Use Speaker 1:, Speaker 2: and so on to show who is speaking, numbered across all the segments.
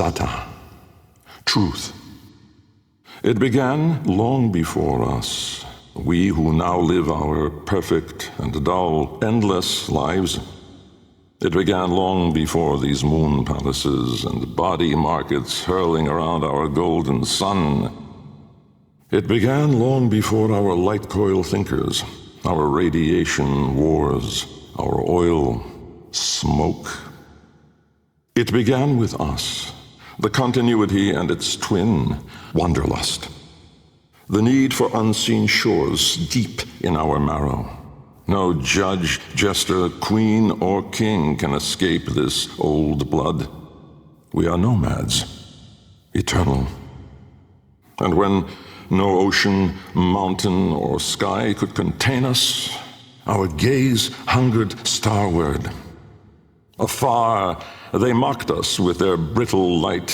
Speaker 1: Zata, truth. It began long before us, we who now live our perfect and dull, endless lives. It began long before these moon palaces and body markets hurling around our golden sun. It began long before our light coil thinkers, our radiation wars, our oil smoke. It began with us, the continuity and its twin, wanderlust. The need for unseen shores deep in our marrow. No judge, jester, queen, or king can escape this old blood. We are nomads, eternal. And when no ocean, mountain, or sky could contain us, our gaze hungered starward. Afar, they mocked us with their brittle light,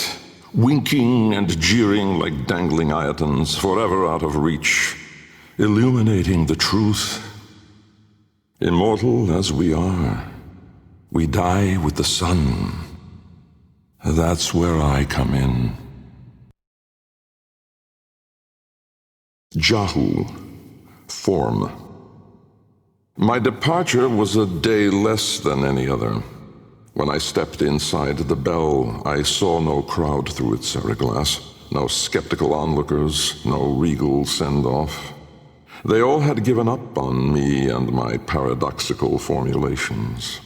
Speaker 1: winking and jeering like dangling iotons, forever out of reach, illuminating the truth. Immortal as we are, we die with the sun. That's where I come in. Jahu, form. My departure was a day less than any other. When I stepped inside the bell, I saw no crowd through its seriglass, no skeptical onlookers, no regal send-off. They all had given up on me and my paradoxical formulations.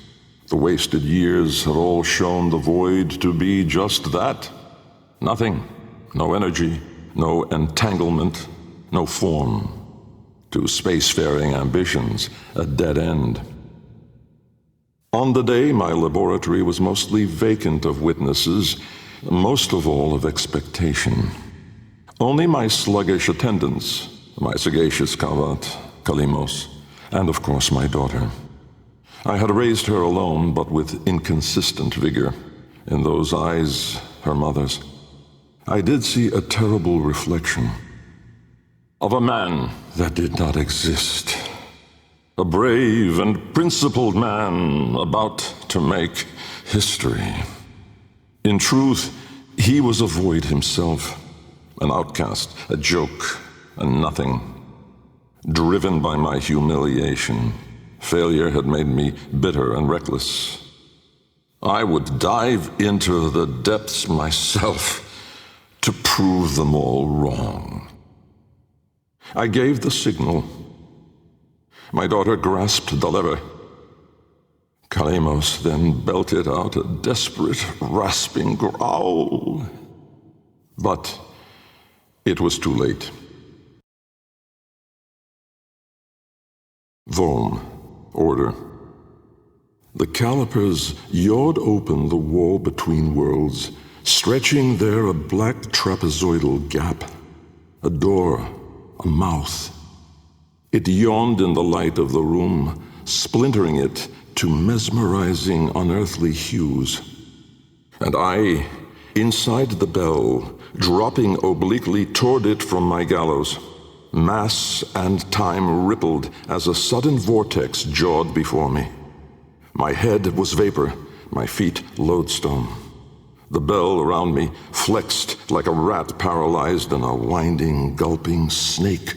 Speaker 1: The wasted years had all shown the void to be just that. Nothing, no energy, no entanglement, no form. To spacefaring ambitions, a dead end. On the day, my laboratory was mostly vacant of witnesses, most of all of expectation. Only my sluggish attendants, my sagacious Kavat, Kalimos, and of course my daughter. I had raised her alone, but with inconsistent vigor. In those eyes, her mother's, I did see a terrible reflection of a man that did not exist. A brave and principled man about to make history. In truth, he was a void himself, an outcast, a joke, a nothing. Driven by my humiliation, failure had made me bitter and reckless. I would dive into the depths myself to prove them all wrong. I gave the signal. My daughter grasped the lever. Kalemos then belted out a desperate, rasping growl. But it was too late. Vom, order. The calipers yawed open the wall between worlds, stretching there a black trapezoidal gap, a door, a mouth. It yawned in the light of the room, splintering it to mesmerizing, unearthly hues. And I, inside the bell, dropping obliquely toward it from my gallows, mass and time rippled as a sudden vortex jawed before me. My head was vapor, my feet lodestone. The bell around me flexed like a rat paralyzed in a winding, gulping snake.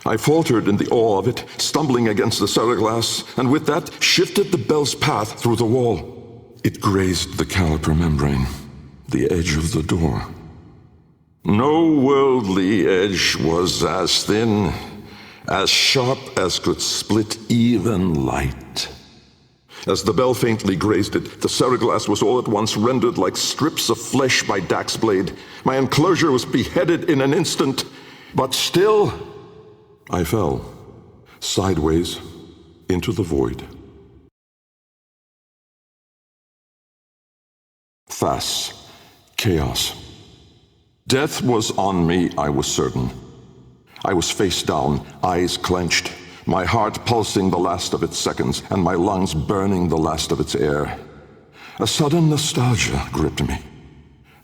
Speaker 1: I faltered in the awe of it, stumbling against the seriglass, and with that shifted the bell's path through the wall. It grazed the caliper membrane, the edge of the door. No worldly edge was as thin, as sharp as could split even light. As the bell faintly grazed it, the seriglass was all at once rendered like strips of flesh by Dax's blade. My enclosure was beheaded in an instant, but still I fell, sideways, into the void. Thas, chaos. Death was on me, I was certain. I was face down, eyes clenched, my heart pulsing the last of its seconds, and my lungs burning the last of its air. A sudden nostalgia gripped me.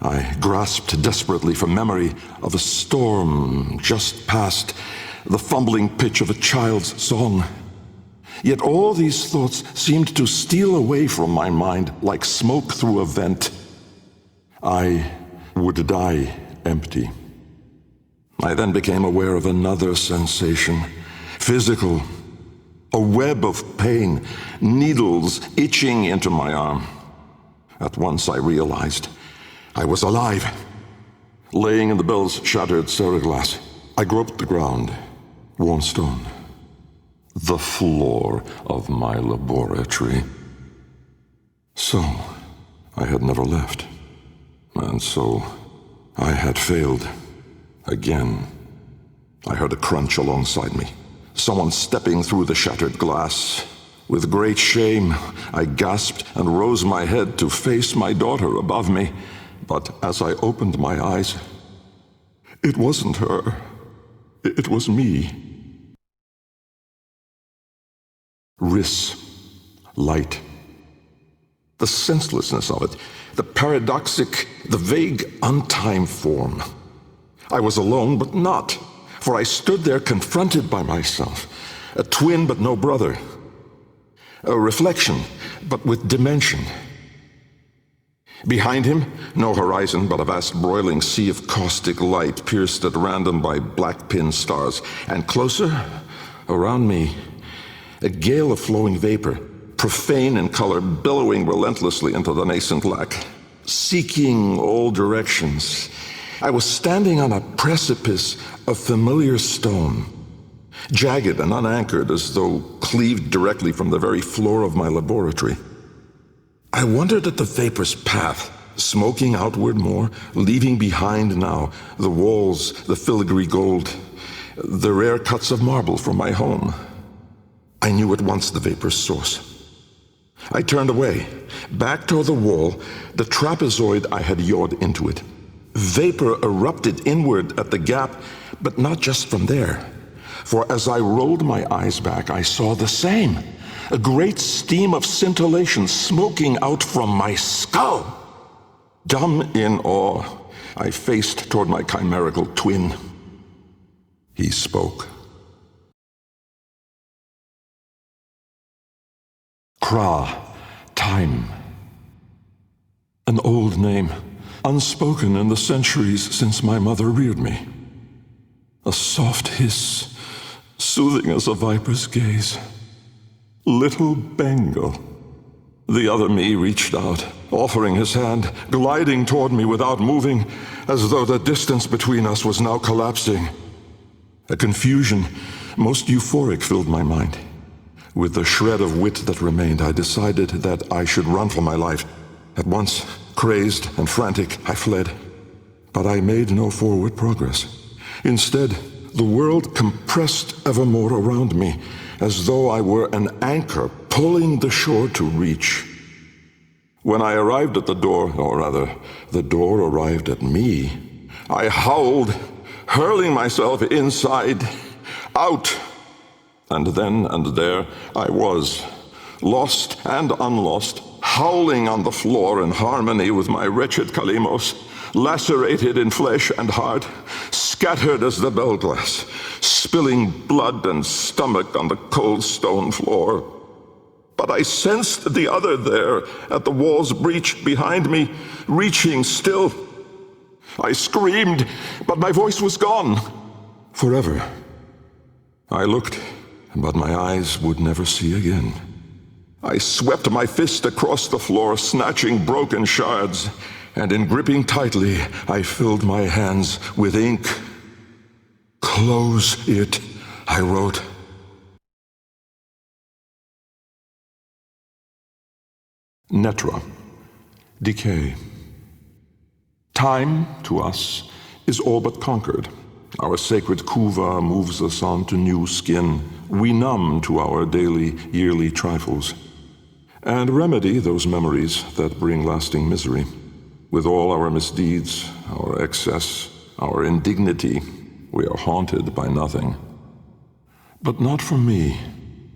Speaker 1: I grasped desperately for memory of a storm just past, the fumbling pitch of a child's song. Yet all these thoughts seemed to steal away from my mind like smoke through a vent. I would die empty. I then became aware of another sensation, physical, a web of pain, needles itching into my arm. At once I realized I was alive. Laying in the bell's shattered ceraglass, I groped the ground, warm stone, the floor of my laboratory. So, I had never left. And so, I had failed. Again. I heard a crunch alongside me. Someone stepping through the shattered glass. With great shame, I gasped and rose my head to face my daughter above me. But as I opened my eyes, it wasn't her. It was me. Riss. Light. The senselessness of it. The paradoxic, the vague, untimed form. I was alone, but not, for I stood there confronted by myself, a twin but no brother, a reflection but with dimension. Behind him, no horizon but a vast broiling sea of caustic light pierced at random by black-pinned stars, and closer, around me, a gale of flowing vapor, profane in color, billowing relentlessly into the nascent lack, seeking all directions. I was standing on a precipice of familiar stone, jagged and unanchored as though cleaved directly from the very floor of my laboratory. I wondered at the vapor's path, smoking outward more, leaving behind now the walls, the filigree gold, the rare cuts of marble from my home. I knew at once the vapor's source. I turned away, back toward the wall, the trapezoid I had yawed into it. Vapor erupted inward at the gap, but not just from there. For as I rolled my eyes back, I saw the same. A great steam of scintillation smoking out from my skull. Dumb in awe, I faced toward my chimerical twin. He spoke. Kra, time. An old name, unspoken in the centuries since my mother reared me. A soft hiss, soothing as a viper's gaze. Little Bengal. The other me reached out, offering his hand, gliding toward me without moving, as though the distance between us was now collapsing. A confusion, most euphoric, filled my mind. With the shred of wit that remained, I decided that I should run for my life. At once, crazed and frantic, I fled. But I made no forward progress. Instead, the world compressed evermore around me, as though I were an anchor pulling the shore to reach. When I arrived at the door, or rather, the door arrived at me, I howled, hurling myself inside, out. And then and there I was, lost and unlost, howling on the floor in harmony with my wretched Kalimos, lacerated in flesh and heart, scattered as the bell glass, spilling blood and stomach on the cold stone floor. But I sensed the other there, at the wall's breach behind me, reaching still. I screamed, but my voice was gone. Forever. I looked, but my eyes would never see again. I swept my fist across the floor, snatching broken shards, and in gripping tightly, I filled my hands with ink. Close it, I wrote. Netra. Decay. Time, to us, is all but conquered. Our sacred kuva moves us on to new skin. We numb to our daily, yearly trifles, and remedy those memories that bring lasting misery. With all our misdeeds, our excess, our indignity, we are haunted by nothing. But not for me,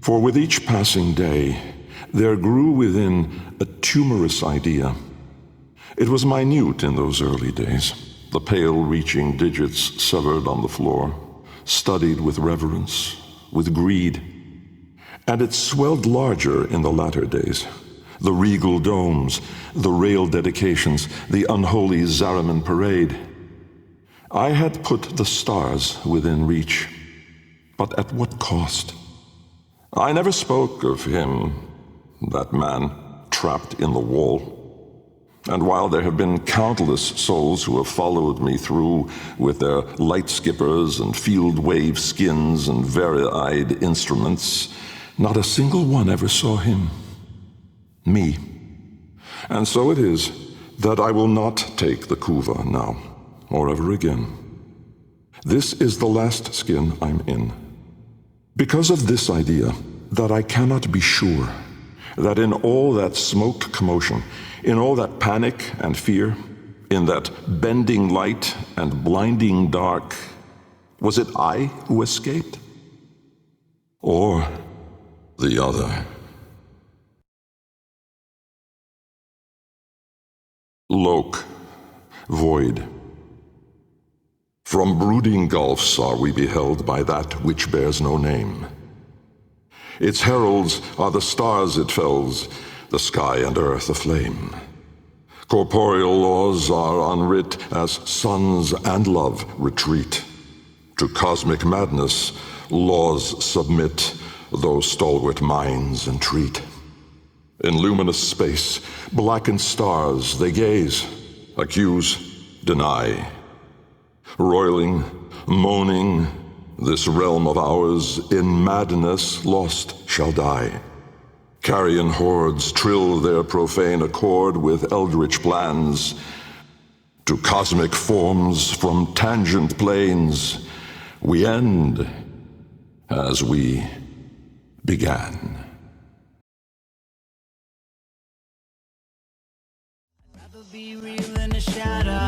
Speaker 1: for with each passing day, there grew within a tumorous idea. It was minute in those early days, the pale-reaching digits severed on the floor, studied with reverence, with greed. And it swelled larger in the latter days, the regal domes, the rail dedications, the unholy Zariman parade. I had put the stars within reach, but at what cost? I never spoke of him, that man trapped in the wall. And while there have been countless souls who have followed me through with their light skippers and field wave skins and vari-eyed instruments, not a single one ever saw him. Me. And so it is that I will not take the Kuva now, or ever again. This is the last skin I'm in. Because of this idea, that I cannot be sure that in all that smoked commotion, in all that panic and fear, in that bending light and blinding dark, was it I who escaped? Or the other? Loke, void. From brooding gulfs are we beheld by that which bears no name. Its heralds are the stars it fells, the sky and earth aflame. Corporeal laws are unwrit as suns and love retreat. To cosmic madness, laws submit, though stalwart minds entreat. In luminous space, blackened stars they gaze, accuse, deny. Roiling, moaning, this realm of ours in madness lost shall die. Carrion hordes trill their profane accord with eldritch plans. To cosmic forms from tangent planes, we end as we began.
Speaker 2: Be real in the shadow.